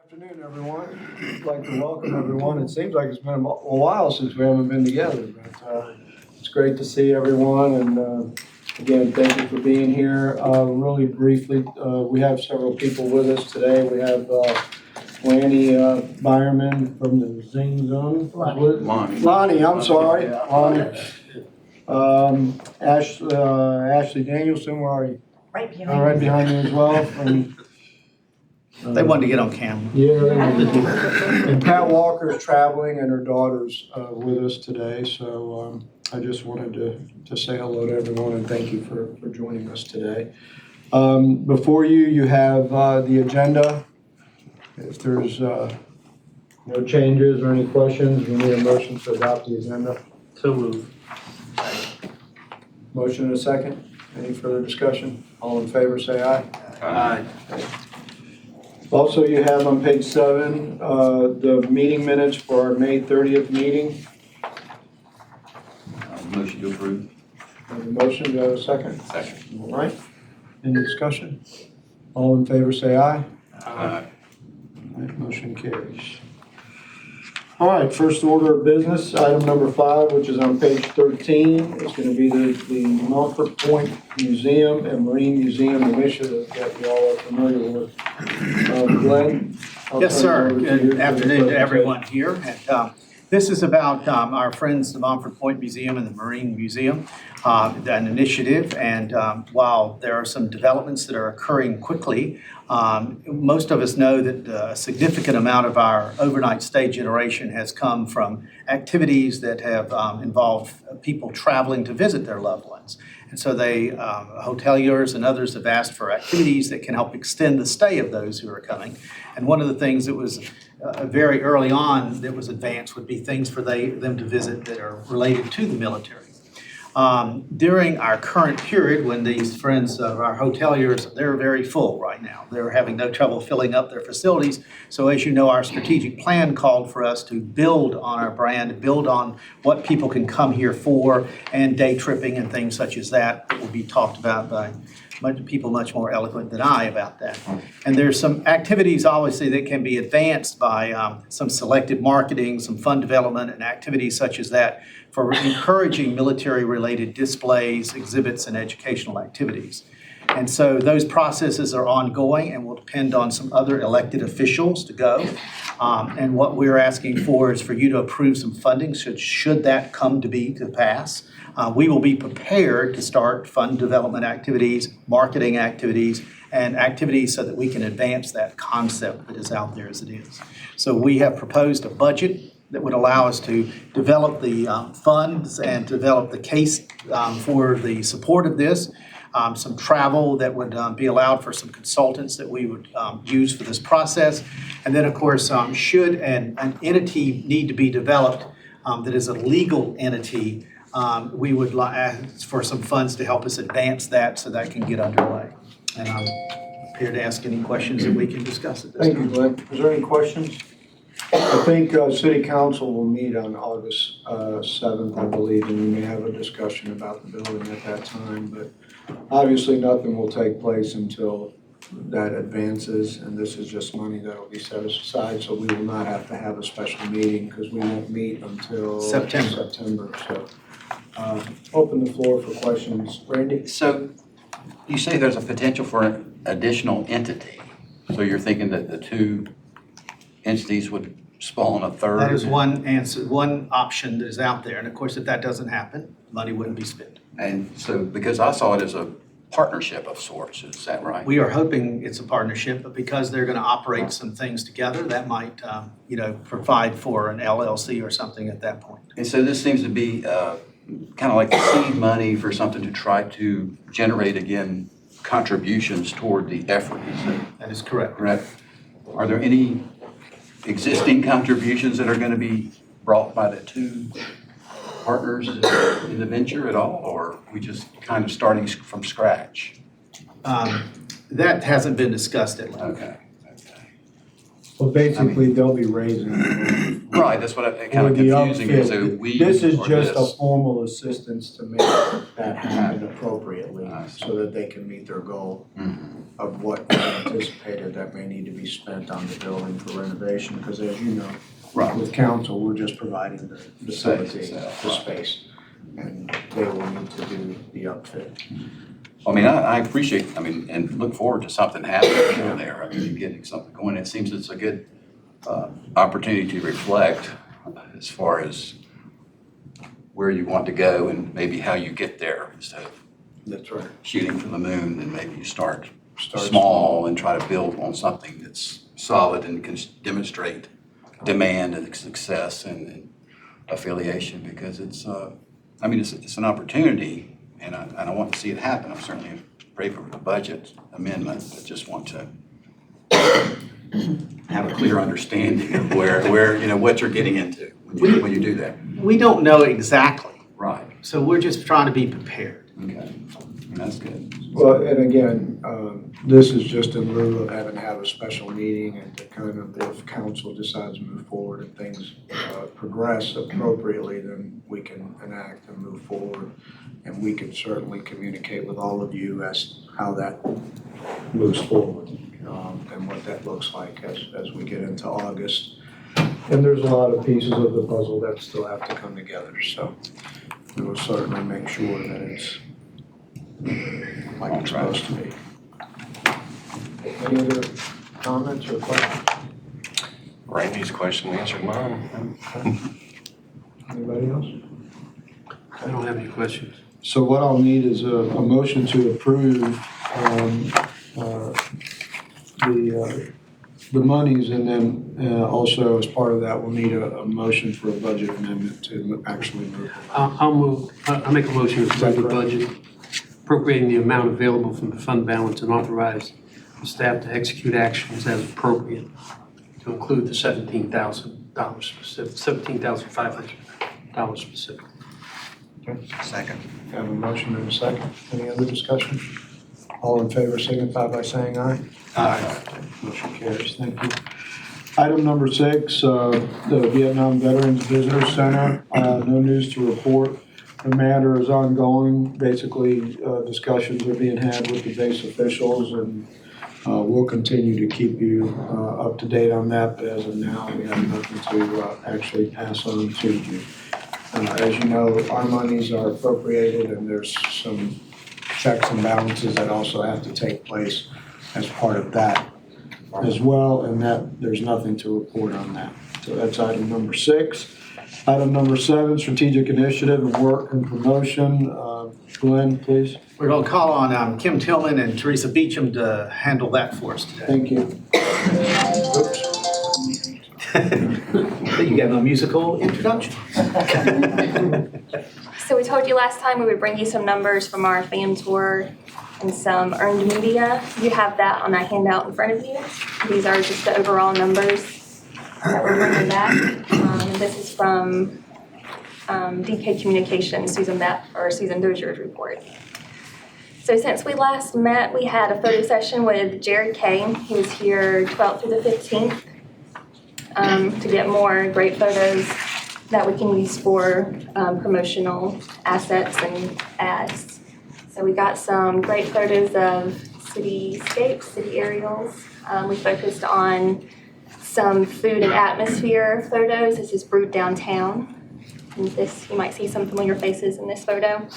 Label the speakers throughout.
Speaker 1: Afternoon, everyone. I'd like to welcome everyone. It seems like it's been a while since we haven't been together, but it's great to see everyone. And again, thank you for being here. Really briefly, we have several people with us today. We have Lanny Byerman from the Zing Zone. Lonnie, I'm sorry. Lonnie. Ashley Danielson, where are you?
Speaker 2: Right behind
Speaker 1: Right behind you as well.
Speaker 3: They wanted to get on camera.
Speaker 1: Yeah, and Pat Walker's traveling and her daughter's with us today, so I just wanted to say hello to everyone and thank you for joining us today. Before you have the agenda. If there's no changes or any questions, we need a motion to adopt the agenda.
Speaker 3: So move.
Speaker 1: Motion and a second. Any further discussion? All in favor, say aye.
Speaker 3: Aye.
Speaker 1: Also, you have on page 7 the meeting minutes for our May 30th meeting.
Speaker 4: Motion to approve.
Speaker 1: Have a motion, do I have a second?
Speaker 4: Second.
Speaker 1: All right. Any discussion? All in favor, say aye.
Speaker 4: Aye.
Speaker 1: All right, motion carries. All right, first order of business, item number 5, which is on page 13, is going to be the Mumford Point Museum and Marine Museum initiative that you all are familiar with. Glenn?
Speaker 3: Yes, sir. Good afternoon to everyone here. And this is about our friends, the Mumford Point Museum and the Marine Museum, an initiative. And while there are some developments that are occurring quickly, most of us know that a significant amount of our overnight stay generation has come from activities that have involved people traveling to visit their loved ones. And so hoteliers and others have asked for activities that can help extend the stay of those who are coming. And one of the things that was very early on that was advanced would be things for them to visit that are related to the military. During our current period, when these friends of our hoteliers, they're very full right now. They're having no trouble filling up their facilities. So as you know, our strategic plan called for us to build on our brand, build on what people can come here for, and day tripping and things such as that will be talked about by people much more eloquent than I about that. And there's some activities, obviously, that can be advanced by some selective marketing, some fund development, and activities such as that for encouraging military-related displays, exhibits, and educational activities. And so those processes are ongoing and will depend on some other elected officials to go. And what we're asking for is for you to approve some funding should that come to pass. We will be prepared to start fund development activities, marketing activities, and activities so that we can advance that concept that is out there as it is. So we have proposed a budget that would allow us to develop the funds and develop the case for the support of this. Some travel that would be allowed for some consultants that we would use for this process. And then, of course, should an entity need to be developed that is a legal entity, we would ask for some funds to help us advance that so that can get underway. And I'm prepared to ask any questions that we can discuss at this time.
Speaker 1: Thank you, Glenn. Is there any questions? I think City Council will meet on August 7th, I believe, and we may have a discussion about the building at that time. But obviously, nothing will take place until that advances, and this is just money that will be set aside, so we will not have to have a special meeting because we won't meet until September. So open the floor for questions. Randy?
Speaker 4: So you say there's a potential for an additional entity. So you're thinking that the two entities would spawn a third?
Speaker 3: That is one answer, one option that is out there. And of course, if that doesn't happen, money wouldn't be spent.
Speaker 4: And so, because I saw it as a partnership of sorts, is that right?
Speaker 3: We are hoping it's a partnership, but because they're going to operate some things together, that might, provide for an LLC or something at that point.
Speaker 4: And so this seems to be kind of like the seed money for something to try to generate, again, contributions toward the effort.
Speaker 3: That is correct.
Speaker 4: Correct. Are there any existing contributions that are going to be brought by the two partners in the venture at all, or are we just kind of starting from scratch?
Speaker 3: That hasn't been discussed at length.
Speaker 4: Okay.
Speaker 1: Well, basically, they'll be raising the roof.
Speaker 4: Right, that's what it kind
Speaker 1: Or
Speaker 4: of
Speaker 1: the
Speaker 4: confusing me,
Speaker 1: upfit.
Speaker 4: so we.
Speaker 1: This is
Speaker 4: or
Speaker 1: just a
Speaker 4: this.
Speaker 1: formal assistance to make that happen appropriately,
Speaker 4: I see.
Speaker 1: so that they can meet their goal
Speaker 4: Mhm.
Speaker 1: of what they anticipated that may need to be spent on the building for renovation, because as you know,
Speaker 4: Right,
Speaker 1: with council, we're just providing the facility,
Speaker 4: itself,
Speaker 1: the
Speaker 4: right.
Speaker 1: space, and they will need to do the upfit.
Speaker 4: I mean, I appreciate, I mean, and look forward to something happening down there, I mean, getting something going. It seems it's a good opportunity to reflect as far as where you want to go and maybe how you get there, instead of
Speaker 1: That's right.
Speaker 4: shooting for the moon, and maybe you start
Speaker 1: Start
Speaker 4: small and try to build on something that's solid and can demonstrate demand and success and affiliation, because it's, I mean, it's an opportunity, and I want to see it happen. I'm certainly in favor of the budget amendment, but just want to have a clear understanding of where, you know, what you're getting into when you do that.
Speaker 3: We don't know exactly,
Speaker 4: Right,
Speaker 3: so we're just trying to be prepared.
Speaker 4: okay, that's good.
Speaker 1: Well, and again, this is just in lieu of having to have a special meeting and to kind of, if council decides to move forward and things progress appropriately, then we can enact and move forward. And we can certainly communicate with all of you as how that moves forward, and what that looks like as we get into August. And there's a lot of pieces of the puzzle that still have to come together, so we will certainly make sure that it's like it's supposed to be. Any other comments or questions?
Speaker 2: Randy's question answered mine.
Speaker 1: Anybody else?
Speaker 5: I don't have any questions.
Speaker 1: So what I'll need is a motion to approve the monies, and then also as part of that, we'll need a motion for a budget amendment to actually move.
Speaker 5: I'll make a motion to approve the budget, appropriating the amount available from the fund balance and authorize the staff to execute actions as appropriate to include the $17,000 specific, $17,500 specific.
Speaker 4: Second.
Speaker 1: Have a motion and a second. Any other discussion? All in favor signify by saying aye.
Speaker 3: Aye.
Speaker 1: Motion carries. Thank you. Item number 6, the Vietnam Veterans Visitor Center. No news to report. The matter is ongoing. Basically, discussions are being had with the base officials, and we'll continue to keep you up to date on that. But as of now, we have nothing to actually pass on to you. As you know, our monies are appropriated, and there's some checks and balances that also have to take place as part of that as well, and that there's nothing to report on that. So that's item number 6. Item number 7, strategic initiative and work and promotion. Glenn, please.
Speaker 3: We're going to call on Kim Tillman and Teresa Beecham to handle that for us today.
Speaker 1: Thank you. Oops.
Speaker 3: You got a musical introduction.
Speaker 6: So we told you last time we would bring you some numbers from our FAM tour and some earned media. You have that on that handout in front of you. These are just the overall numbers that we're bringing back. This is from DK Communications, Susan Dozier's report. So since we last met, we had a photo session with Jared Kay. He was here 12th through the 15th to get more great photos that we can use for promotional assets and ads. So we got some great photos of cityscapes, city aerials. We focused on some food and atmosphere photos. This is Brewed Downtown. And this, you might see some familiar faces in this photo.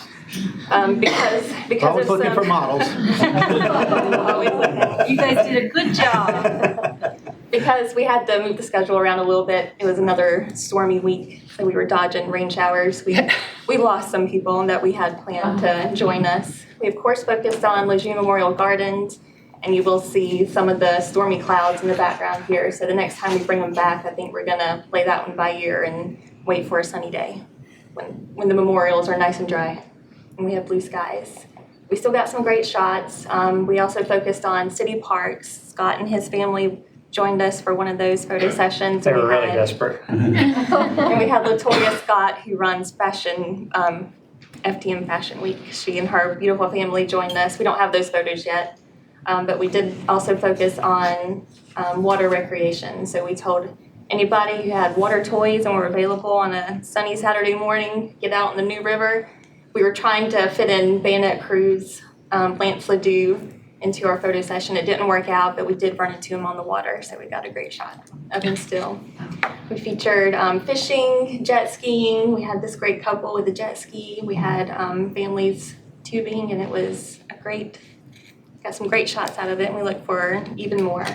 Speaker 6: Because
Speaker 3: Always
Speaker 6: of
Speaker 3: looking
Speaker 6: some,
Speaker 3: for models.
Speaker 6: Always looking.
Speaker 7: You guys did a good job.
Speaker 6: Because we had to move the schedule around a little bit. It was another stormy week, so we were dodging rain showers. We lost some people that we had planned to join us. We of course focused on Lejeune Memorial Gardens, and you will see some of the stormy clouds in the background here. So the next time we bring them back, I think we're gonna play that one by ear and wait for a sunny day when the memorials are nice and dry and we have blue skies. We still got some great shots. We also focused on city parks. Scott and his family joined us for one of those photo sessions.
Speaker 5: They were really desperate.
Speaker 6: And we had Latoya Scott, who runs fashion, FTM Fashion Week. She and her beautiful family joined us. We don't have those photos yet. But we did also focus on water recreation. So we told anybody who had water toys and were available on a sunny Saturday morning, get out in the New River. We were trying to fit in Bayonet Cruz, Lance Ledoux into our photo session. It didn't work out, but we did run into him on the water, so we got a great shot of him still. We featured fishing, jet skiing. We had this great couple with a jet ski. We had families tubing, and it was got some great shots out of it, and we look for even more.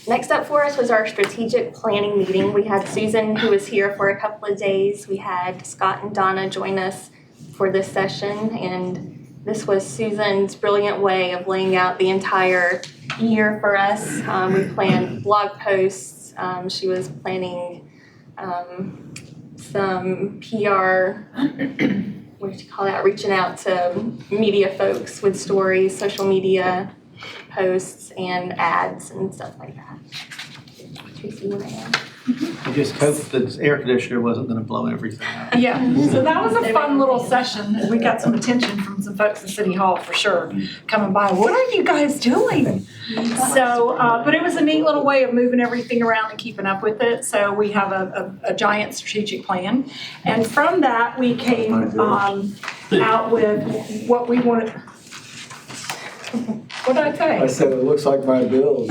Speaker 6: Next up for us was our strategic planning meeting. We had Susan, who was here for a couple of days. We had Scott and Donna join us for this session, and this was Susan's brilliant way of laying out the entire year for us. We planned blog posts. She was planning some PR, what do you call that, reaching out to media folks with stories, social media posts, and ads and stuff like that. Tracy, you want to add?
Speaker 3: I just hoped the air conditioner wasn't gonna blow everything out.
Speaker 8: Yeah, so that was a fun little session. We got some attention from some folks at City Hall for sure, coming by. What are you guys doing? So, but it was a neat little way of moving everything around and keeping up with it. So we have a giant strategic plan. And from that, we came out with what we wanted. What did I say?
Speaker 1: I said, it looks like my bills.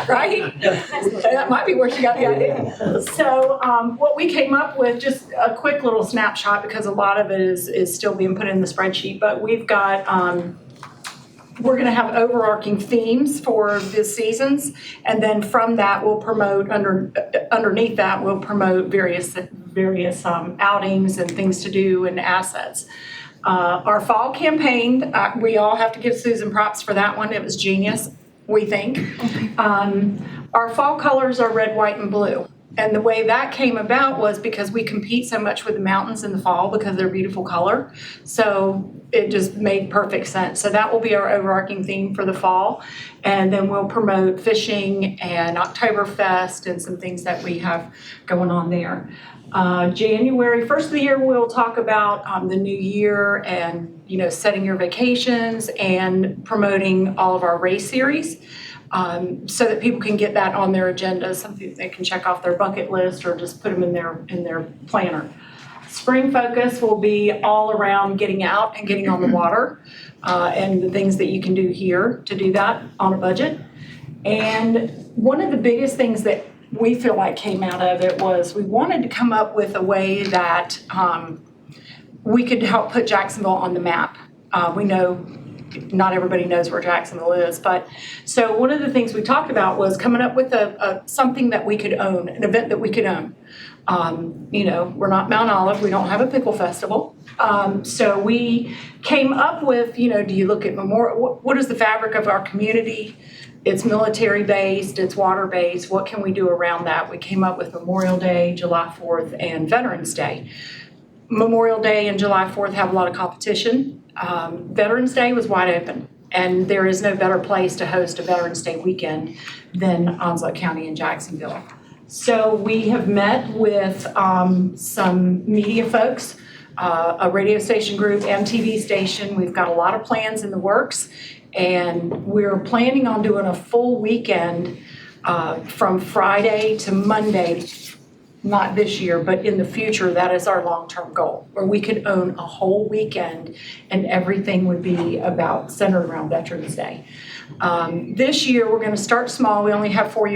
Speaker 8: Right? That might be where she got the idea. So what we came up with, just a quick little snapshot, because a lot of it is still being put in the spreadsheet, but we've got, we're gonna have overarching themes for the seasons, and then from that, we'll promote, underneath that, we'll promote various outings and things to do and assets. Our fall campaign, we all have to give Susan props for that one. It was genius, we think. Our fall colors are red, white, and blue. And the way that came about was because we compete so much with the mountains in the fall because they're beautiful color. So it just made perfect sense. So that will be our overarching theme for the fall. And then we'll promote fishing and Oktoberfest and some things that we have going on there. January, first of the year, we'll talk about the new year and, setting your vacations and promoting all of our race series so that people can get that on their agenda, something they can check off their bucket list or just put them in their planner. Spring focus will be all around getting out and getting on the water and the things that you can do here to do that on a budget. And one of the biggest things that we feel like came out of it was we wanted to come up with a way that we could help put Jacksonville on the map. We know not everybody knows where Jacksonville is, but so one of the things we talked about was coming up with something that we could own, an event that we could own. We're not Mount Olive, we don't have a pickle festival. So we came up with, do you look at Memorial, what is the fabric of our community? It's military-based, it's water-based. What can we do around that? We came up with Memorial Day, July 4th, and Veterans Day. Memorial Day and July 4th have a lot of competition. Veterans Day was wide open, and there is no better place to host a Veterans Day weekend than Onslow County and Jacksonville. So we have met with some media folks, a radio station group and TV station. We've got a lot of plans in the works. And we're planning on doing a full weekend from Friday to Monday, not this year, but in the future. That is our long-term goal, where we could own a whole weekend and everything would be centered around Veterans Day. This year, we're going to start small. We only have 4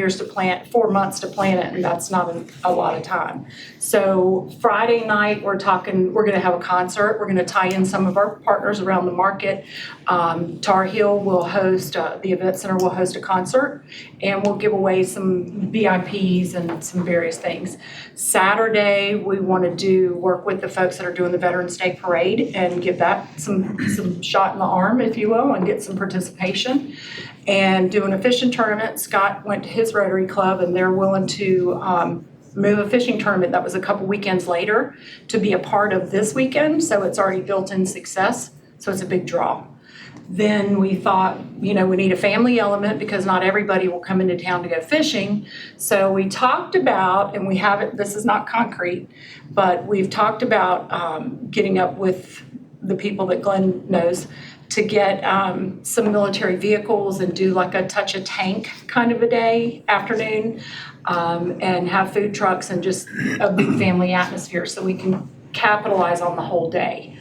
Speaker 8: months to plan it, and that's not a lot of time. So Friday night, we're going to have a concert. We're going to tie in some of our partners around the market. Tar Heel will host, the event center will host a concert, and we'll give away some VIPs and some various things. Saturday, we want to work with the folks that are doing the Veterans Day Parade and give that some shot in the arm, if you will, and get some participation. And doing a fishing tournament. Scott went to his Rotary Club, and they're willing to move a fishing tournament that was a couple weekends later to be a part of this weekend. So it's already built-in success. So it's a big draw. Then we thought, we need a family element because not everybody will come into town to go fishing. So we talked about, and we haven't, this is not concrete, but we've talked about getting up with the people that Glenn knows to get some military vehicles and do like a touch a tank kind of a day, afternoon, and have food trucks and just a big family atmosphere so we can capitalize on the whole day.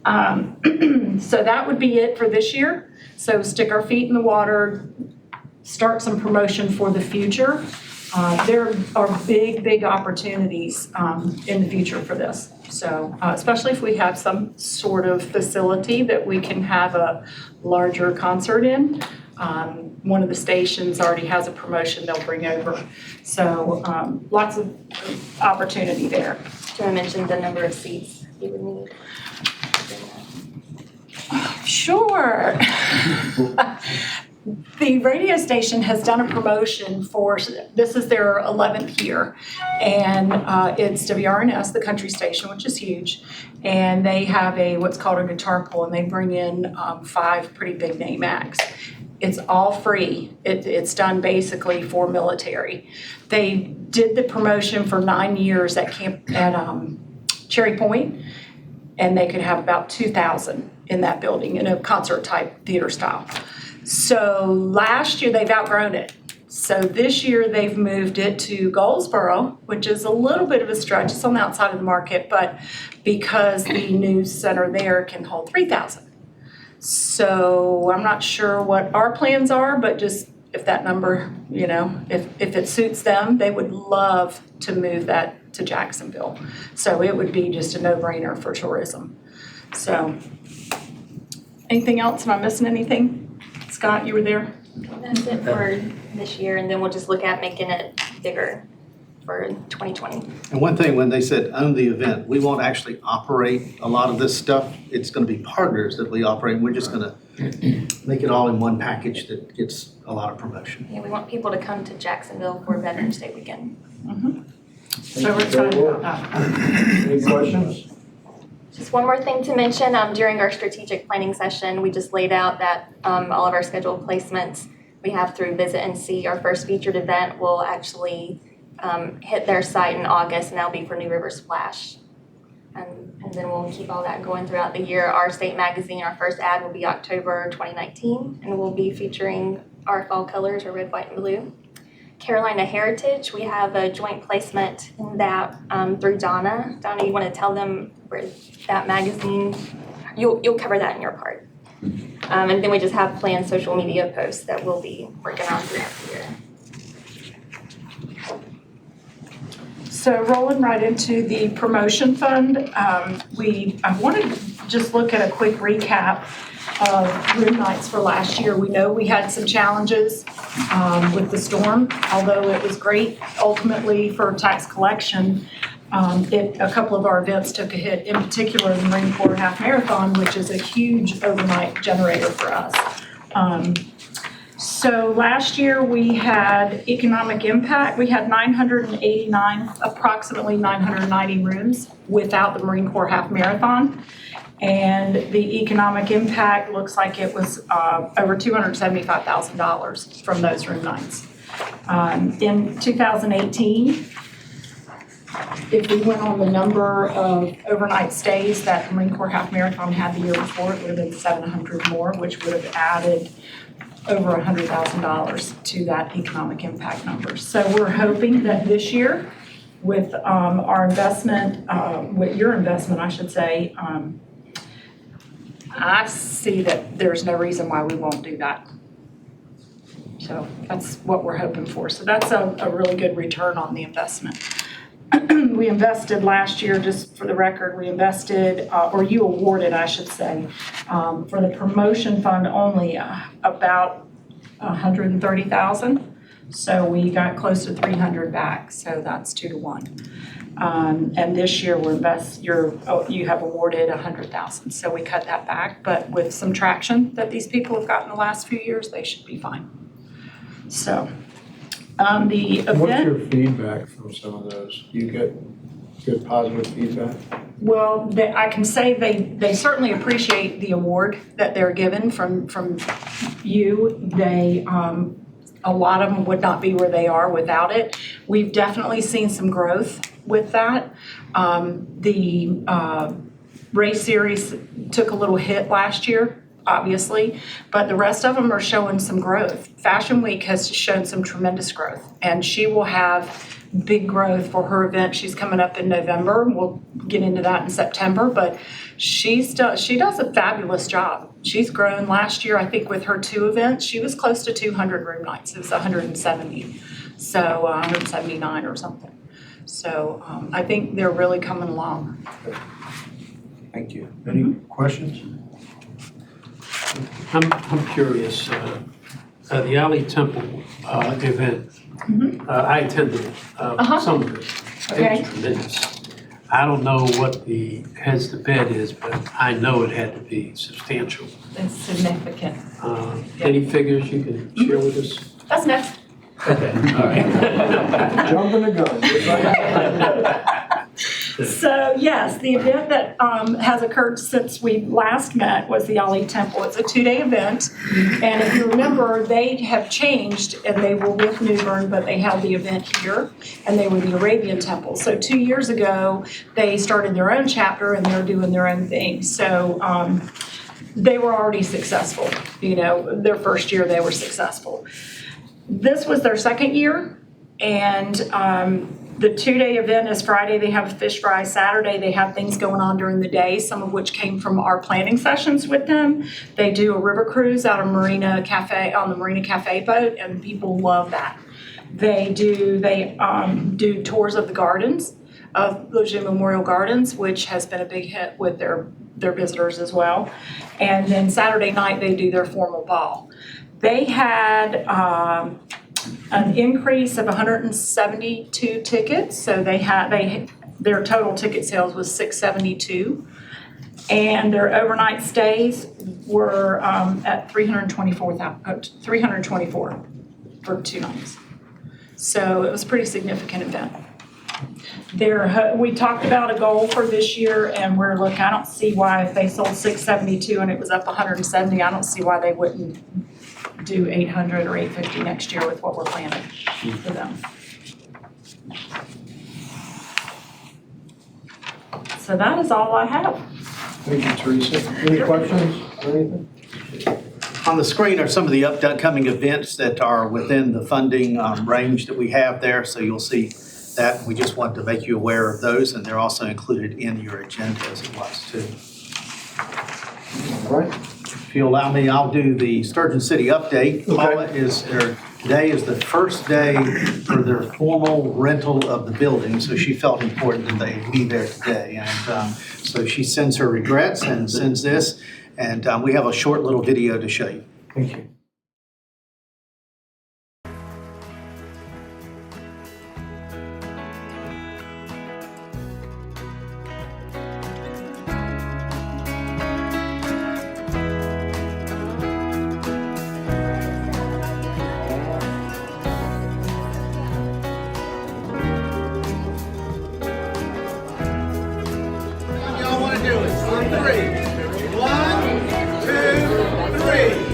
Speaker 8: So that would be it for this year. So stick our feet in the water, start some promotion for the future. There are big opportunities in the future for this. So especially if we have some sort of facility that we can have a larger concert in. One of the stations already has a promotion they'll bring over. So lots of opportunity there.
Speaker 6: Do you want to mention the number of seats you would need?
Speaker 8: Sure. The radio station has done a promotion for, this is their 11th year, and it's WRNS, the country station, which is huge, and they have what's called a guitar pull, and they bring in 5 pretty big name acts. It's all free. It's done basically for military. They did the promotion for 9 years at Cherry Point, and they could have about 2,000 in that building in a concert type theater style. So last year they've outgrown it. So this year they've moved it to Goldsboro, which is a little bit of a stretch. It's on the outside of the market, but because the new center there can hold 3,000. So I'm not sure what our plans are, but just if that number, if it suits them, they would love to move that to Jacksonville. So it would be just a no-brainer for tourism. So anything else? Am I missing anything? Scott, you were there?
Speaker 6: That's it for this year, and then we'll just look at making it bigger for 2020.
Speaker 3: And one thing, when they said own the event, we won't actually operate a lot of this stuff. It's going to be partners that we operate. We're just going to make it all in one package that gets a lot of promotion.
Speaker 6: Yeah, we want people to come to Jacksonville for Veterans Day weekend.
Speaker 8: So we're excited about that.
Speaker 1: Any questions?
Speaker 6: Just one more thing to mention, during our strategic planning session, we just laid out that all of our scheduled placements we have through Visit and See. Our first featured event will actually hit their site in August, and that'll be for New River Splash. And then we'll keep all that going throughout the year. Our state magazine, our first ad will be October 2019, and we'll be featuring our fall colors, or red, white, and blue. Carolina Heritage, we have a joint placement in that through Donna. Donna, you want to tell them where that magazine, you'll cover that in your part. And then we just have planned social media posts that we'll be working on throughout the year.
Speaker 8: So rolling right into the promotion fund, I wanted to just look at a quick recap of room nights for last year. We know we had some challenges with the storm, although it was great ultimately for tax collection. A couple of our events took a hit, in particular the Marine Corps Half Marathon, which is a huge overnight generator for us. So last year we had economic impact. We had approximately 990 rooms without the Marine Corps Half Marathon. And the economic impact looks like it was over $275,000 from those room nights. In 2018, if we went on the number of overnight stays that the Marine Corps Half Marathon had the year before, it would have been 700 more, which would have added over $100,000 to that economic impact number. So we're hoping that this year, with our investment, with your investment, I should say, I see that there's no reason why we won't do that. So that's what we're hoping for. So that's a really good return on the investment. We invested last year, just for the record, we invested, or you awarded, I should say, for the promotion fund only about $130,000. So we got close to 300 back, so that's 2 to 1. And this year you have awarded 100,000, so we cut that back. But with some traction that these people have gotten the last few years, they should be fine. So the event.
Speaker 1: What's your feedback from some of those? Do you get good positive feedback?
Speaker 8: Well, I can say they certainly appreciate the award that they're given from you. They a lot of them would not be where they are without it. We've definitely seen some growth with that. The race series took a little hit last year, obviously, but the rest of them are showing some growth. Fashion Week has shown some tremendous growth, and she will have big growth for her event. She's coming up in November. We'll get into that in September, but she does a fabulous job. She's grown last year, I think, with her 2 events. She was close to 200 room nights. It was 170, so 179 or something. So I think they're really coming along.
Speaker 1: Thank you. Any questions?
Speaker 5: I'm curious, the Ali Temple event, I attended some of it.
Speaker 8: Okay.
Speaker 5: It was tremendous. I don't know what the heads to bed is, but I know it had to be substantial.
Speaker 8: It's significant.
Speaker 5: Any figures you can share with us?
Speaker 8: That's next.
Speaker 5: Okay, all right.
Speaker 1: Jumping the gun.
Speaker 8: So yes, the event that has occurred since we last met was the Ali Temple. It's a 2-day event, and if you remember, they have changed, and they were with New Bern, but they held the event here, and they were the Arabian Temple. So 2 years ago, they started their own chapter, and they're doing their own thing. So they were already successful. You know, their first year they were successful. This was their second year, and the 2-day event is Friday. They have fish fry. Saturday, they have things going on during the day, some of which came from our planning sessions with them. They do a river cruise out of Marina Cafe on the Marina Cafe boat, and people love that. They do tours of the gardens, of Lejeune Memorial Gardens, which has been a big hit with their visitors as well. And then Saturday night, they do their formal ball. They had an increase of 172 tickets, so their total ticket sales was 672, and their overnight stays were at 324 for 2 nights. So it was a pretty significant event. We talked about a goal for this year, and we're looking. I don't see why, if they sold 672 and it was up 170, I don't see why they wouldn't do 800 or 850 next year with what we're planning for them. So that is all I have.
Speaker 1: Thank you, Teresa. Any questions or anything?
Speaker 3: On the screen are some of the upcoming events that are within the funding range that we have there, so you'll see that. We just want to make you aware of those, and they're also included in your agenda as it was too.
Speaker 1: All right.
Speaker 3: If you allow me, I'll do the Sturgeon City update.
Speaker 1: Okay.
Speaker 3: Paula today is the first day for their formal rental of the building, so she felt important that they be there today. And so she sends her regrets and sends this, and we have a short little video to show you.
Speaker 1: Thank you.
Speaker 3: Y'all want to do it on 3. 1, 2, 3.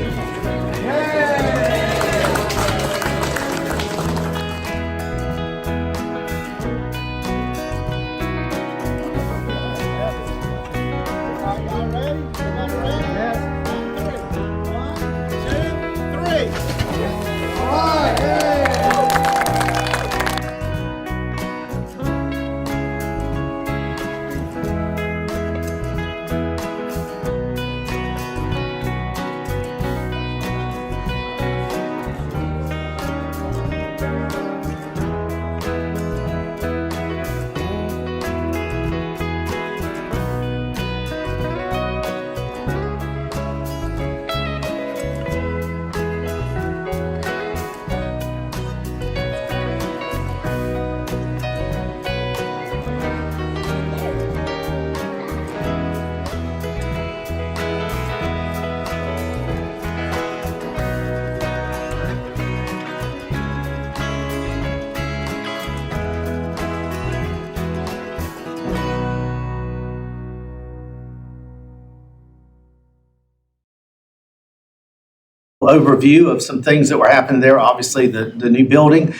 Speaker 3: overview of some things that were happening there. Obviously, the new building,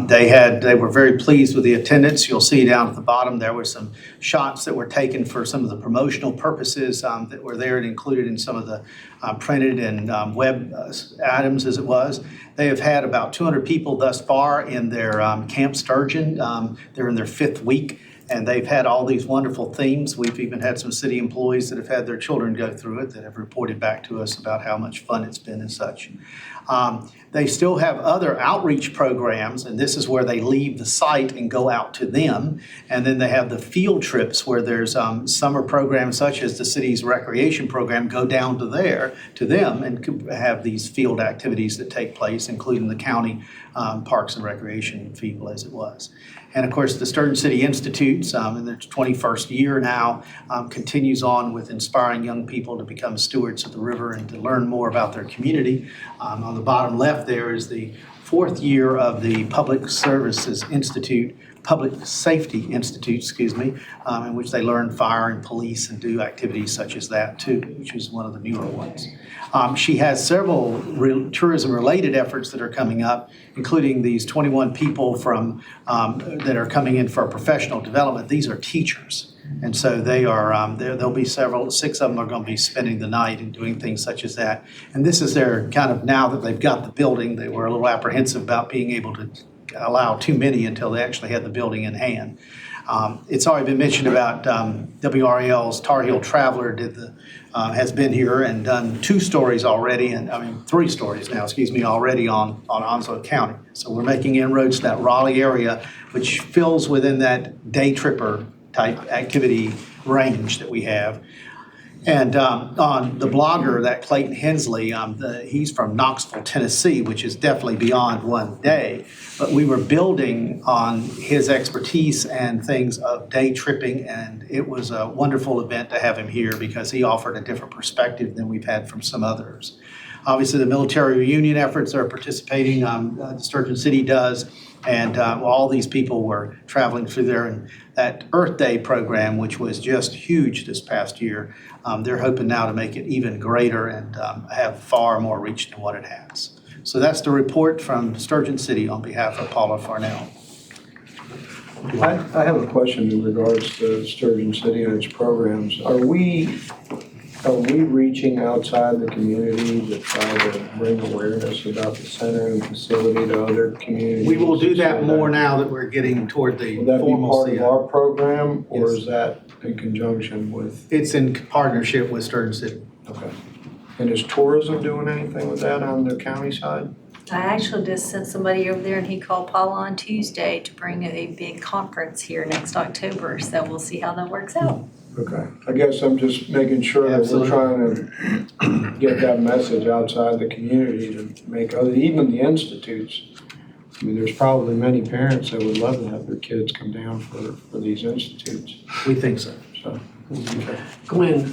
Speaker 3: they were very pleased with the attendance. You'll see down at the bottom, there were some shots that were taken for some of the promotional purposes that were there and included in some of the printed and web items as it was. They have had about 200 people thus far in their Camp Sturgeon. They're in their 5th week. And they've had all these wonderful themes. We've even had some city employees that have had their children go through it that have reported back to us about how much fun it's been and such. They still have other outreach programs, and this is where they leave the site and go out to them. And then they have the field trips where there's summer programs such as the city's recreation program go down to them and have these field activities that take place, including the county parks and recreation people as it was. And of course, the Sturgeon City Institutes in their 21st year now continues on with inspiring young people to become stewards of the river and to learn more about their community. On the bottom left there is the 4th year of the Public Safety Institute, in which they learn fire and police and do activities such as that too, which is one of the newer ones. She has several tourism-related efforts that are coming up, including these 21 people from that are coming in for professional development. These are teachers. And so they are, there'll be 6 of them are going to be spending the night and doing things such as that. And this is their kind of, now that they've got the building, they were a little apprehensive about being able to allow too many until they actually had the building in hand. It's already been mentioned about WRAL's Tar Heel Traveler has been here and done 2 stories already, 3 stories now, already on Onslow County. So we're making inroads to that Raleigh area, which fills within that day tripper type activity range that we have. And on the blogger, that Clayton Hensley, he's from Knoxville, Tennessee, which is definitely beyond one day. But we were building on his expertise and things of day tripping, and it was a wonderful event to have him here because he offered a different perspective than we've had from some others. Obviously, the military reunion efforts are participating, Sturgeon City does, and all these people were traveling through there. And that Earth Day program, which was just huge this past year, they're hoping now to make it even greater and have far more reach than what it has. So that's the report from Sturgeon City on behalf of Paula Farnell.
Speaker 1: I have a question in regards to Sturgeon City and its programs. Are we reaching outside the community to try to bring awareness about the center and facility to other communities?
Speaker 3: We will do that more now that we're getting toward the
Speaker 1: Will that be
Speaker 3: formal
Speaker 1: part of our program, or
Speaker 3: Yes.
Speaker 1: is that in conjunction with?
Speaker 3: It's in partnership with Sturgeon City.
Speaker 1: Okay. And is tourism doing anything with that on the county side?
Speaker 7: I actually just sent somebody over there and he called Paula on Tuesday to bring a big conference here next October. So we'll see how that works out.
Speaker 1: Okay. I guess I'm just making sure that we're
Speaker 3: Absolutely.
Speaker 1: trying to get that message outside the community to make even the institutes. I mean, there's probably many parents that would love to have their kids come down for these institutes.
Speaker 3: We think so.
Speaker 1: So,
Speaker 5: Glenn,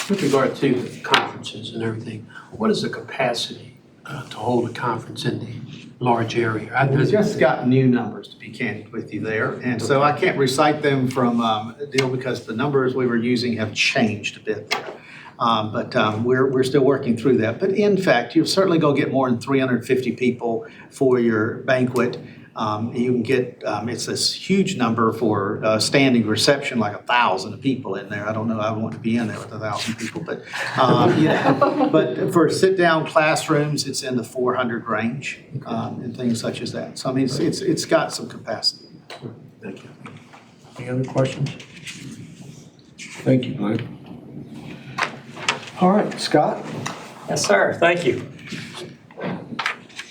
Speaker 5: with regard to the conferences and everything, what is the capacity to hold a conference in the large area?
Speaker 3: We just got new numbers, to be candid with you there, and so I can't recite them from Deal because the numbers we were using have changed a bit there. But we're still working through that. But in fact, you'll certainly go get more than 350 people for your banquet. You can get, it's this huge number for standing reception, like 1,000 people in there. I don't know, I want to be in there with 1,000 people, but, but for sit-down classrooms, it's in the 400 range, and things such as that. So I mean, it's got some capacity.
Speaker 5: Thank you.
Speaker 1: any other questions? Thank you, Glenn. All right, Scott?
Speaker 9: Yes, sir. Thank you.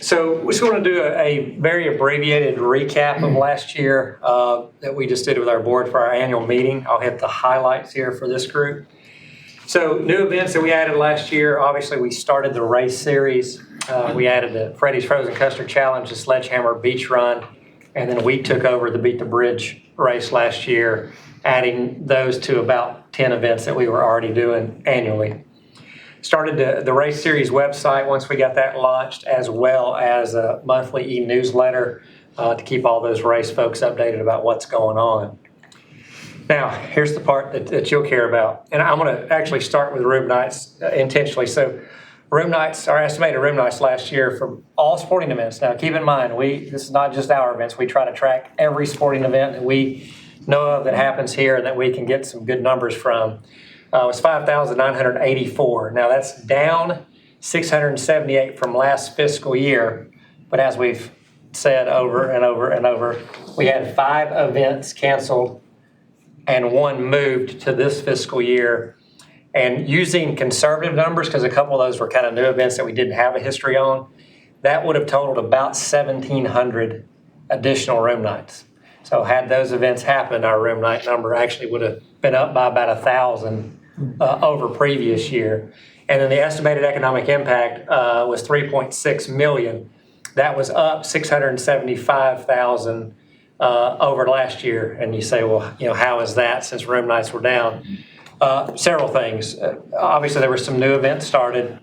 Speaker 9: So we're just going to do a very abbreviated recap of last year that we just did with our board for our annual meeting. I'll hit the highlights here for this group. So new events that we added last year, obviously we started the race series. We added the Freddy's Frozen Custard Challenge, the Sledgehammer Beach Run, and then we took over the Beat the Bridge race last year, adding those to about 10 events that we were already doing annually. Started the race series website once we got that launched, as well as a monthly e-newsletter to keep all those race folks updated about what's going on. Now, here's the part that you'll care about. And I'm going to actually start with Rube Nights intentionally. So room nights, our estimated room nights last year for all sporting events. Now, keep in mind, this is not just our events. We try to track every sporting event that we know of that happens here and that we can get some good numbers from. It was 5,984. Now, that's down 678 from last fiscal year. But as we've said over and over and over, we had 5 events canceled and 1 moved to this fiscal year. And using conservative numbers, because a couple of those were kind of new events that we didn't have a history on, that would have totaled about 1,700 additional room nights. So had those events happened, our room night number actually would have been up by about 1,000 over previous year. And then the estimated economic impact was 3.6 million. That was up 675,000 over last year. And you say, well, how is that since room nights were down? Several things. Obviously, there were some new events started.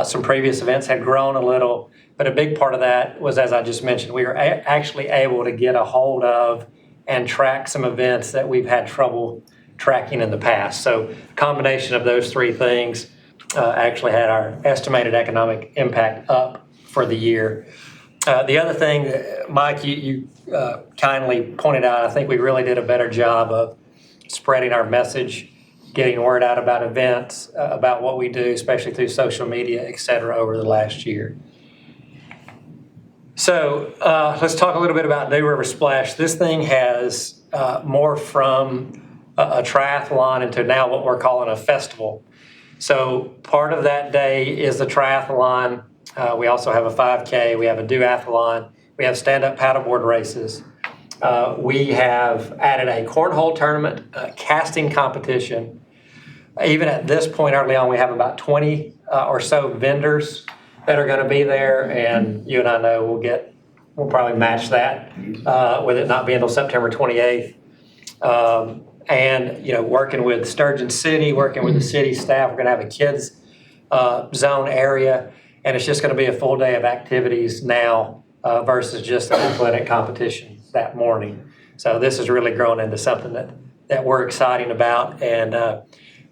Speaker 9: Some previous events had grown a little. But a big part of that was, as I just mentioned, we were actually able to get a hold of and track some events that we've had trouble tracking in the past. So a combination of those 3 things actually had our estimated economic impact up for the year. The other thing, Mike, you kindly pointed out, I think we really did a better job of spreading our message, getting word out about events, about what we do, especially through social media, et cetera, over the last year. So let's talk a little bit about New River Splash. This thing has morphed from a triathlon into now what we're calling a festival. So part of that day is the triathlon. We also have a 5K. We have a duathlon. We have stand-up paddleboard races. We have added a cornhole tournament, a casting competition. Even at this point early on, we have about 20 or so vendors that are going to be there, and you and I know we'll probably match that with it not being until September 28th. And working with Sturgeon City, working with the city staff, we're going to have a kids zone area, and it's just going to be a full day of activities now versus just an athletic competition that morning. So this is really growing into something that we're excited about. And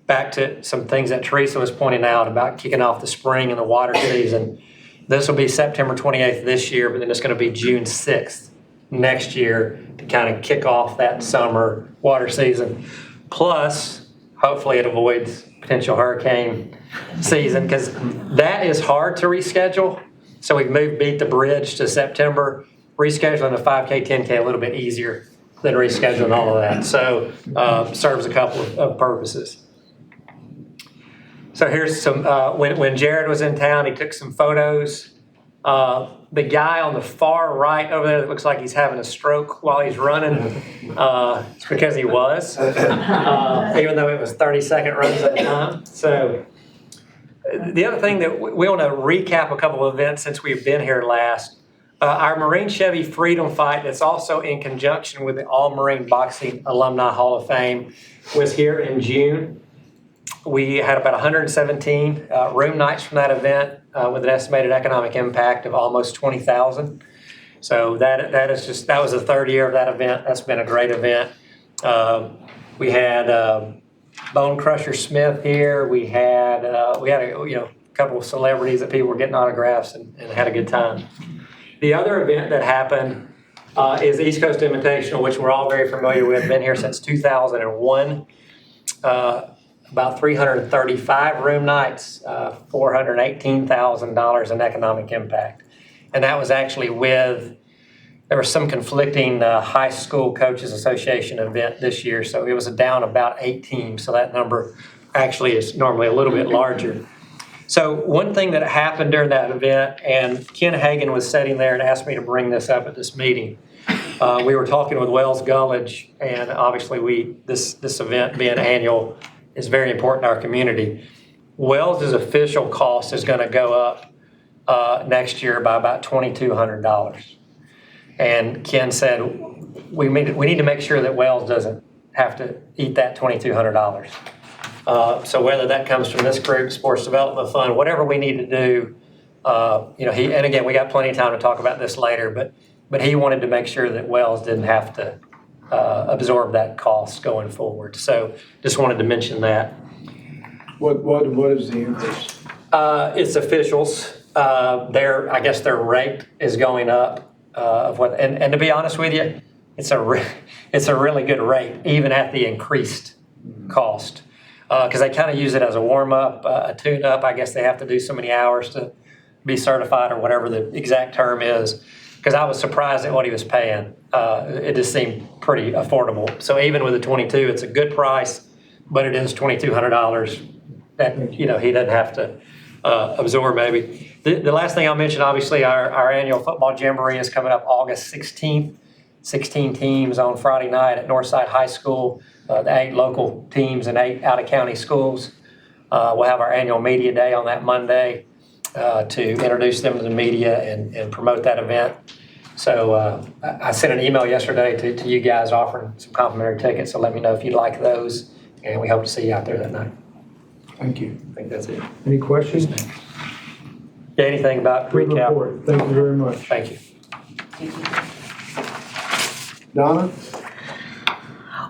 Speaker 9: back to some things that Teresa was pointing out about kicking off the spring and the water season. This will be September 28th this year, but then it's going to be June 6th next year to kind of kick off that summer water season. Plus, hopefully it avoids potential hurricane season, because that is hard to reschedule. So we've moved Beat the Bridge to September, rescheduling the 5K, 10K a little bit easier than rescheduling all of that. So serves a couple of purposes. So here's some, when Jared was in town, he took some photos. The guy on the far right over there that looks like he's having a stroke while he's running, it's because he was, even though it was 30-second runs at a time. So the other thing that we want to recap a couple of events since we've been here last. Our Marine Chevy Freedom Fight, that's also in conjunction with the All Marine Boxing Alumni Hall of Fame, was here in June. We had about 117 room nights from that event with an estimated economic impact of almost 20,000. So that was the 3rd year of that event. That's been a great event. We had Bone Crusher Smith here. We had a couple of celebrities that people were getting autographs and had a good time. The other event that happened is East Coast Invitational, which we're all very familiar with. Been here since 2001. About 335 room nights, $418,000 in economic impact. And that was actually there was some conflicting high school coaches association event this year. So it was down about 8 teams. So that number actually is normally a little bit larger. So one thing that happened during that event, and Ken Hagan was sitting there and asked me to bring this up at this meeting. We were talking with Wells Gullidge, and obviously this event being annual is very important to our community. Wells' official cost is going to go up next year by about $2,200. And Ken said, we need to make sure that Wells doesn't have to eat that $2,200. So whether that comes from this group, Sports Development Fund, whatever we need to do, and again, we got plenty of time to talk about this later, but he wanted to make sure that Wells didn't have to absorb that cost going forward. So just wanted to mention that.
Speaker 1: What is the increase?
Speaker 9: It's officials. I guess their rate is going up. And to be honest with you, it's a really good rate, even at the increased cost. Because they kind of use it as a warm-up, a tune-up. I guess they have to do so many hours to be certified or whatever the exact term is. Because I was surprised at what he was paying. It just seemed pretty affordable. So even with the 22, it's a good price, but it is $2,200 that, he doesn't have to absorb maybe. The last thing I'll mention, obviously, our annual football jamboree is coming up August 16th. 16 teams on Friday night at Northside High School, the 8 local teams and 8 out-of-county schools. We'll have our annual media day on that Monday to introduce them to the media and promote that event. So I sent an email yesterday to you guys offering some complimentary tickets, so let me know if you'd like those, and we hope to see you out there that night.
Speaker 1: Thank you.
Speaker 9: I think that's it.
Speaker 1: Any questions?
Speaker 9: Yeah, anything about
Speaker 1: Good
Speaker 9: recap?
Speaker 1: report. Thank you very much.
Speaker 9: Thank you.
Speaker 1: Donna?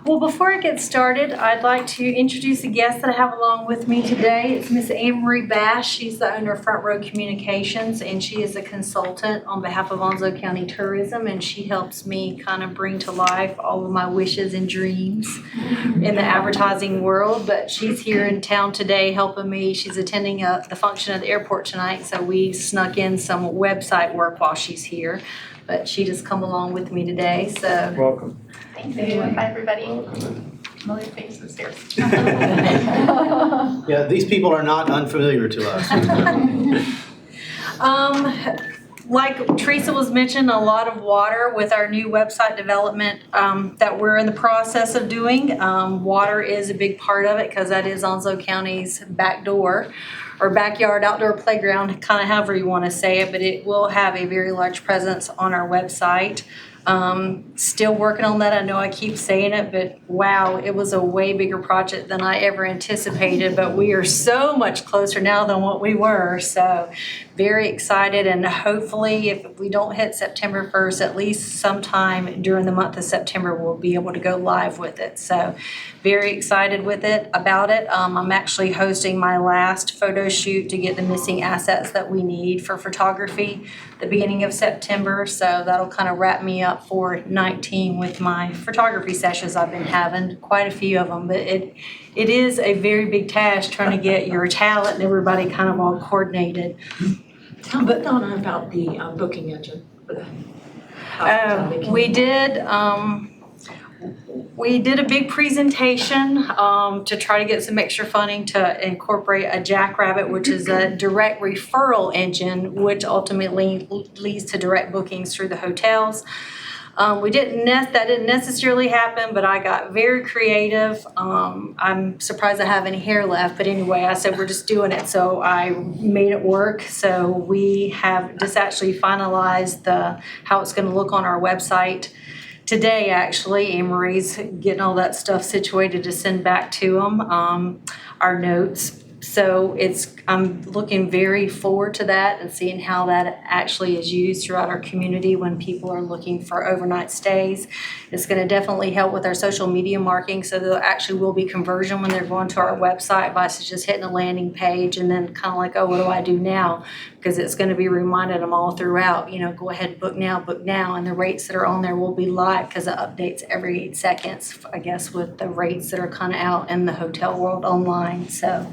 Speaker 7: Well, before I get started, I'd like to introduce a guest that I have along with me today. It's Miss Anne-Marie Bash. She's the owner of Front Row Communications, and she is a consultant on behalf of Onslow County Tourism, and she helps me kind of bring to life all of my wishes and dreams in the advertising world. But she's here in town today helping me. She's attending the function at the airport tonight, so we snuck in some website work while she's here. But she just come along with me today, so.
Speaker 1: Welcome.
Speaker 6: Thank you. Hi, everybody.
Speaker 1: Welcome.
Speaker 6: Familiar faces here.
Speaker 3: Yeah, these people are not unfamiliar to us.
Speaker 7: Like Teresa was mentioning, a lot of water with our new website development that we're in the process of doing. Water is a big part of it because that is Onslow County's back door or backyard outdoor playground, kind of however you want to say it, but it will have a very large presence on our website. Still working on that. I know I keep saying it, but wow, it was a way bigger project than I ever anticipated, but we are so much closer now than what we were. So very excited, and hopefully if we don't hit September 1st, at least sometime during the month of September, we'll be able to go live with it. So very excited about it. I'm actually hosting my last photo shoot to get the missing assets that we need for photography the beginning of September. So that'll kind of wrap me up for 19 with my photography sessions I've been having, quite a few of them. But it is a very big task trying to get your talent and everybody kind of all coordinated.
Speaker 8: Tell me, Donna, about the booking engine for the
Speaker 7: We did a big presentation to try to get some extra funding to incorporate a Jackrabbit, which is a direct referral engine, which ultimately leads to direct bookings through the hotels. That didn't necessarily happen, but I got very creative. I'm surprised I have any hair left, but anyway, I said we're just doing it, so I made it work. So we have just actually finalized how it's going to look on our website today. Actually, Anne-Marie's getting all that stuff situated to send back to them, our notes. So I'm looking very forward to that and seeing how that actually is used throughout our community when people are looking for overnight stays. It's going to definitely help with our social media marketing, so there actually will be conversion when they're going to our website versus just hitting a landing page and then kind of like, oh, what do I do now? Because it's going to be reminding them all throughout, go ahead, book now, and the rates that are on there will be live because it updates every 8 seconds, I guess, with the rates that are kind of out in the hotel world online. So.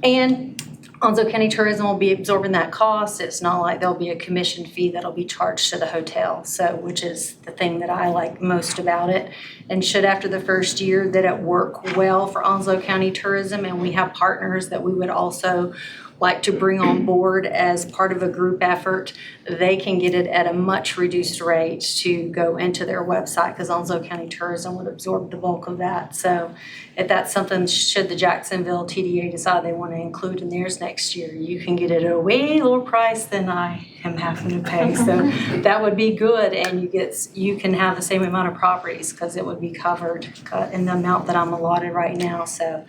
Speaker 7: And Onslow County Tourism will be absorbing that cost. It's not like there'll be a commission fee that'll be charged to the hotel, which is the thing that I like most about it. And should after the first year that it work well for Onslow County Tourism, and we have partners that we would also like to bring on board as part of a group effort, they can get it at a much reduced rate to go into their website because Onslow County Tourism would absorb the bulk of that. So if that's something, should the Jacksonville TDA decide they want to include in theirs next year, you can get it at a way lower price than I am having to pay. So that would be good, and you can have the same amount of properties because it would be covered in the amount that I'm allotted right now. So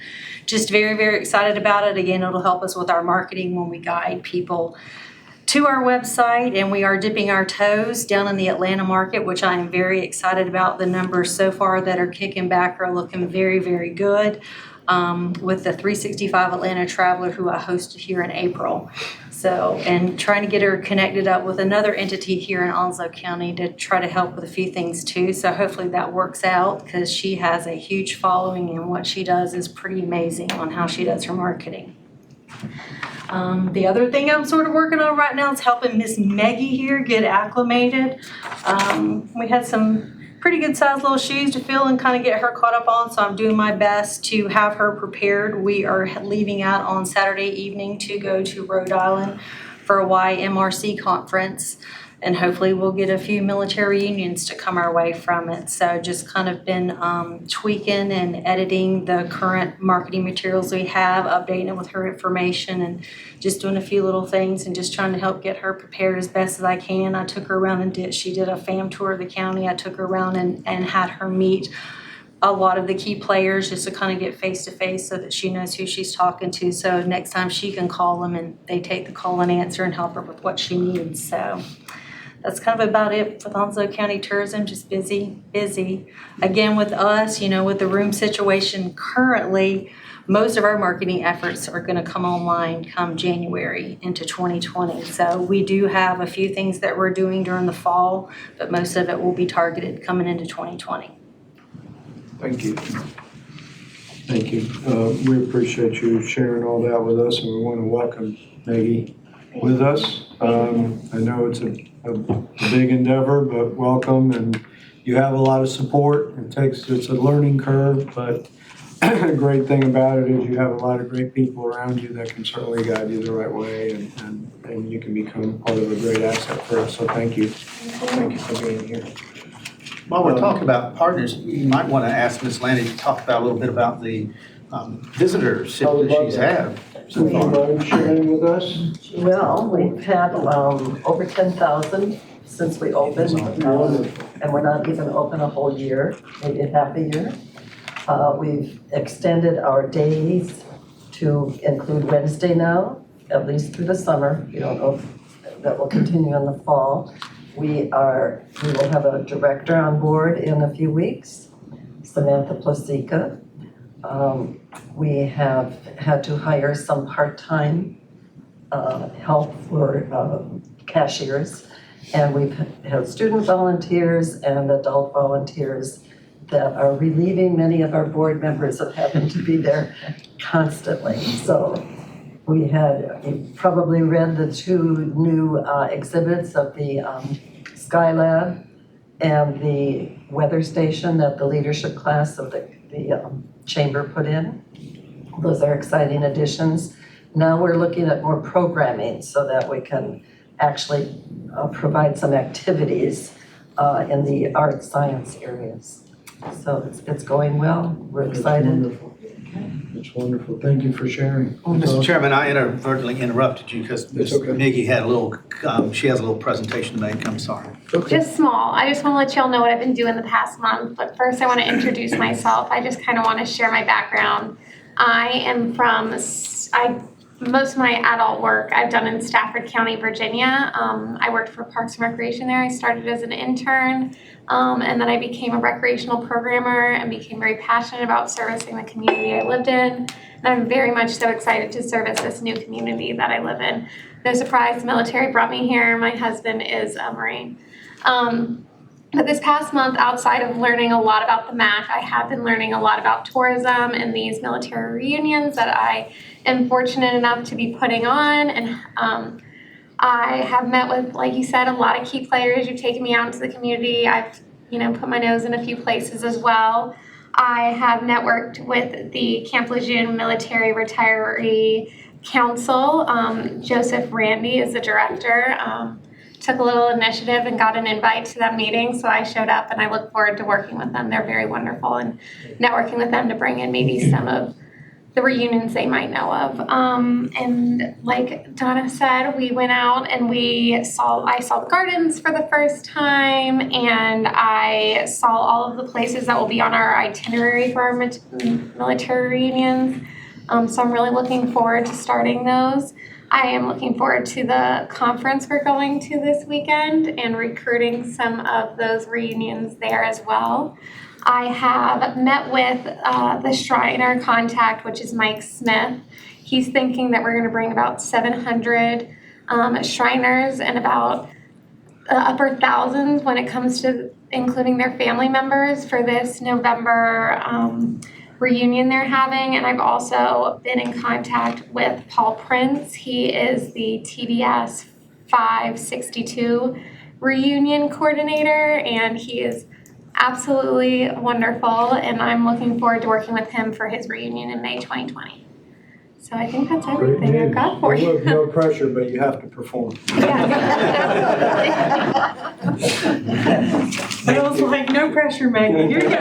Speaker 7: just very, very excited about it. Again, it'll help us with our marketing when we guide people to our website, and we are dipping our toes down in the Atlanta market, which I am very excited about. The numbers so far that are kicking back are looking very, very good. with the 365 Atlanta Traveler who I hosted here in April. So, and trying to get her connected up with another entity here in Onslow County to try to help with a few things too. So hopefully that works out because she has a huge following and what she does is pretty amazing on how she does her marketing. The other thing I'm sort of working on right now is helping Miss Maggie here get acclimated. We had some pretty good sized little shoes to fill and kind of get her caught up on, so I'm doing my best to have her prepared. We are leaving out on Saturday evening to go to Rhode Island for a YMRC conference, and hopefully we'll get a few military reunions to come our way from it. So just kind of been tweaking and editing the current marketing materials we have, updating it with her information, and just doing a few little things and just trying to help get her prepared as best as I can. I took her around and she did a fam tour of the county. I took her around and had her meet a lot of the key players just to kind of get face to face so that she knows who she's talking to. So next time she can call them and they take the call and answer and help her with what she needs. So that's kind of about it with Onslow County Tourism, just busy. Again, with us, with the room situation currently, most of our marketing efforts are gonna come online come January into 2020. So we do have a few things that we're doing during the fall, but most of it will be targeted coming into 2020.
Speaker 1: Thank you. Thank you. We appreciate you sharing all that with us, and we want to welcome Maggie with us. I know it's a big endeavor, but welcome, and you have a lot of support. It's a learning curve, but the great thing about it is you have a lot of great people around you that can certainly guide you the right way, and you can become part of a great asset for us. So thank you. Thank you for being here.
Speaker 3: While we're talking about partners, you might want to ask Ms. Landy to talk about a little bit about the visitors
Speaker 1: I would
Speaker 3: that
Speaker 1: love
Speaker 3: she's
Speaker 1: that.
Speaker 3: had so
Speaker 1: Would you
Speaker 3: far.
Speaker 1: mind sharing with us?
Speaker 10: Well, we've had over 10,000 since we opened, and we're not even open a whole year, maybe half a year. We've extended our days to include Wednesday now, at least through the summer. We don't know if that will continue in the fall. We will have a director on board in a few weeks, Samantha Plasica. We have had to hire some part-time help for cashiers, and we've had student volunteers and adult volunteers that are relieving many of our board members of having to be there constantly. So you probably read the two new exhibits of the Skylab and the weather station that the leadership class of the chamber put in. Those are exciting additions. Now we're looking at more programming so that we can actually provide some activities in the art science areas. So it's going well. We're excited.
Speaker 1: Wonderful. It's wonderful. Thank you for sharing.
Speaker 3: Mr. Chairman, I inadvertently interrupted you because
Speaker 1: It's okay.
Speaker 3: Nikki had she has a little presentation to make. I'm sorry.
Speaker 11: Just small. I just want to let y'all know what I've been doing the past month. But first I want to introduce myself. I just kind of want to share my background. I am most of my adult work I've done in Stafford County, Virginia. I worked for Parks and Recreation there. I started as an intern, and then I became a recreational programmer and became very passionate about servicing the community I lived in. And I'm very much so excited to service this new community that I live in. No surprise, the military brought me here. My husband is a Marine. But this past month, outside of learning a lot about the MAC, I have been learning a lot about tourism and these military reunions that I am fortunate enough to be putting on. And I have met with, like you said, a lot of key players. You've taken me out into the community. I've, put my nose in a few places as well. I have networked with the Camp Lejeune Military Retiree Council. Joseph Randy is the director. Took a little initiative and got an invite to that meeting, so I showed up and I look forward to working with them. They're very wonderful and networking with them to bring in maybe some of the reunions they might know of. And like Donna said, we went out and I saw the gardens for the first time, and I saw all of the places that will be on our itinerary for our military reunions. So I'm really looking forward to starting those. I am looking forward to the conference we're going to this weekend and recruiting some of those reunions there as well. I have met with the Shriner contact, which is Mike Smith. He's thinking that we're going to bring about 700 Shriners and about upper thousands when it comes to including their family members for this November reunion they're having. And I've also been in contact with Paul Prince. He is the TBS 562 reunion coordinator, and he is absolutely wonderful, and I'm looking forward to working with him for his reunion in May 2020. So I think that's
Speaker 1: Great
Speaker 11: everything I've
Speaker 1: news.
Speaker 11: got for you.
Speaker 1: Look, no pressure, but you have to perform.
Speaker 8: Bill's like, no pressure, Megan, here you go.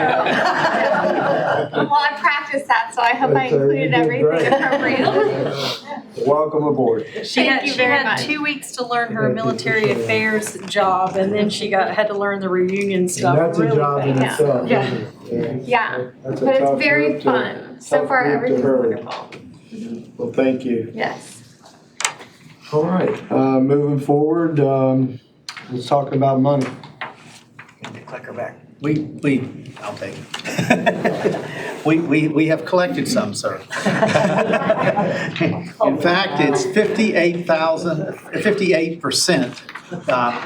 Speaker 11: Well, I practiced that, so I hope I
Speaker 1: That's, you
Speaker 11: included
Speaker 1: did
Speaker 11: everything
Speaker 1: great.
Speaker 11: appropriately.
Speaker 1: Welcome aboard.
Speaker 7: She
Speaker 11: Thank
Speaker 7: had,
Speaker 11: you
Speaker 7: she
Speaker 11: very
Speaker 7: had
Speaker 11: much.
Speaker 7: 2 weeks to learn her military affairs job, and then she had to learn the reunion
Speaker 1: And
Speaker 7: stuff
Speaker 1: that's a
Speaker 7: really
Speaker 1: job in
Speaker 7: fast.
Speaker 1: itself,
Speaker 8: Yeah.
Speaker 1: isn't it?
Speaker 11: Yeah,
Speaker 1: That's a
Speaker 11: but it's
Speaker 1: tough
Speaker 11: very
Speaker 1: group to-
Speaker 11: fun. So
Speaker 1: tough
Speaker 11: far,
Speaker 1: group to
Speaker 11: everything's
Speaker 1: herd.
Speaker 11: wonderful.
Speaker 1: Well, thank you.
Speaker 11: Yes.
Speaker 1: All right, moving forward, let's talk about money.
Speaker 3: Get the clicker back. I'll take it. We have collected some, sir. In fact, it's 58%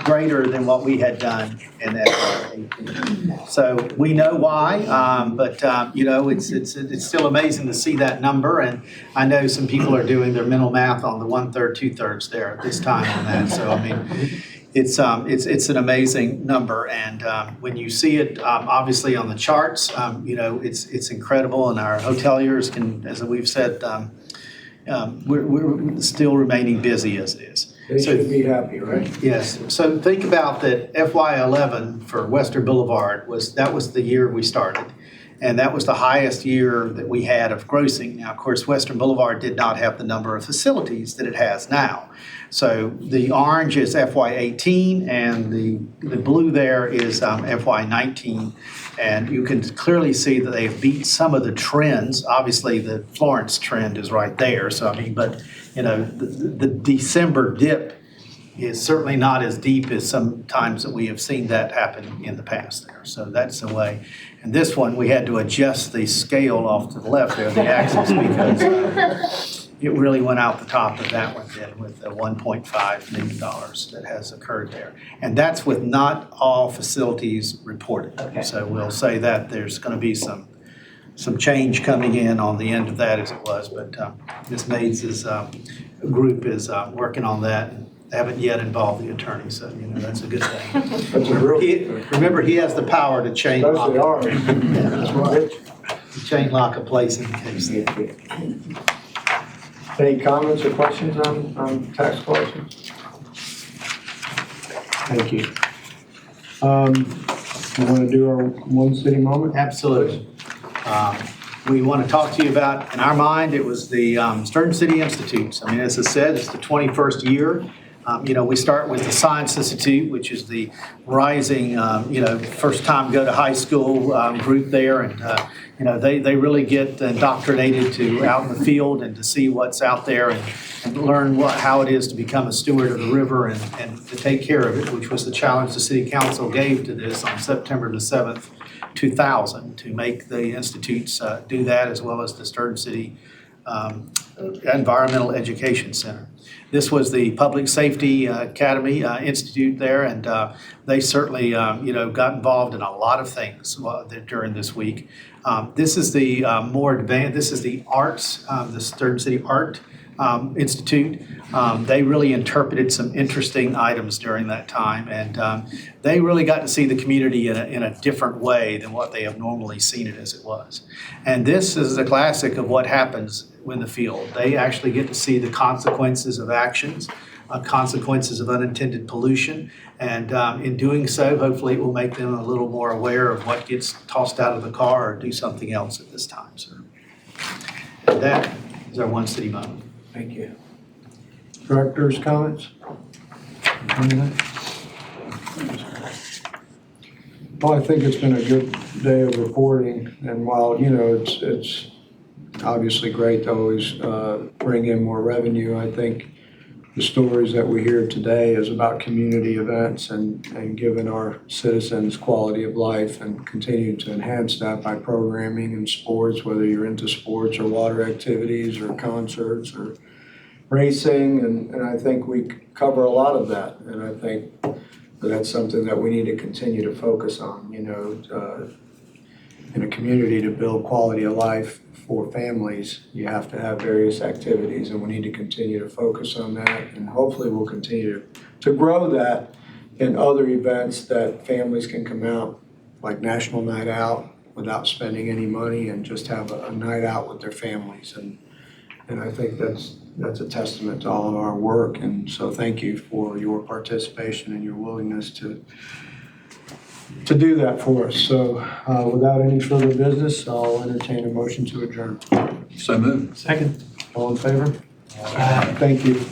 Speaker 3: greater than what we had done in FY18. So we know why, but it's still amazing to see that number. And I know some people are doing their mental math on the 1/3, 2/3 there at this time on that. So I mean, it's an amazing number, and when you see it, obviously on the charts, it's incredible, and our hoteliers can, as we've said, we're still remaining busy as it is.
Speaker 1: They should be happy, right?
Speaker 3: Yes. So think about that. FY11 for Western Boulevard was the year we started, and that was the highest year that we had of grossing. Now, of course, Western Boulevard did not have the number of facilities that it has now. So the orange is FY18, and the blue there is FY19. And you can clearly see that they have beat some of the trends. Obviously, the Florence trend is right there. So, I mean, but, the December dip is certainly not as deep as some times that we have seen that happen in the past there. So that's the way. And this one, we had to adjust the scale off to the left there, the axis, because it really went out the top of that one then with the $1.5 million that has occurred there. And that's with not all facilities reported.
Speaker 10: Okay.
Speaker 3: So we'll say that there's going to be some change coming in on the end of that as it was. But Ms. Maids' group is working on that. And haven't yet involved the attorney, so that's a good thing.
Speaker 1: That's a real good thing.
Speaker 3: Remember, he has the power to chain lock.
Speaker 1: Especially ours. That's right.
Speaker 3: Chain lock a place in case.
Speaker 1: Any comments or questions on tax collections? Thank you. We want to do our one city moment?
Speaker 3: Absolutely. We want to talk to you about, in our mind, it was the Sturgeon City Institutes. I mean, as I said, it's the 21st year. We start with the Science Institute, which is the rising, first time go to high school group there. And, they really get indoctrinated to out in the field and to see what's out there and learn how it is to become a steward of the river and to take care of it, which was the challenge the City Council gave to this on September the 7th, 2000, to make the institutes do that, as well as the Sturgeon City Environmental Education Center. This was the Public Safety Academy Institute there, and they certainly, got involved in a lot of things during this week. This is the more advanced. This is the arts, the Sturgeon City Art Institute. They really interpreted some interesting items during that time, and they really got to see the community in a different way than what they have normally seen it as it was. And this is a classic of what happens in the field. They actually get to see the consequences of actions, consequences of unintended pollution, and in doing so, hopefully it will make them a little more aware of what gets tossed out of the car or do something else at this time. So and that is our one city moment.
Speaker 1: Thank you. Director's comments? Anything? Well, I think it's been a good day of reporting, and while, it's obviously great to always bring in more revenue, I think the stories that we hear today is about community events and giving our citizens quality of life, and continue to enhance that by programming and sports, whether you're into sports or water activities or concerts or racing. And I think we cover a lot of that. And I think that's something that we need to continue to focus on, in a community to build quality of life for families. You have to have various activities, and we need to continue to focus on that. And hopefully we'll continue to grow that in other events that families can come out, like National Night Out, without spending any money, and just have a night out with their families. And I think that's a testament to all of our work. And so thank you for your participation and your willingness to do that for us. So without any further business, I'll entertain a motion to adjourn.
Speaker 4: So moved.
Speaker 5: Second.
Speaker 1: All in favor? Thank you.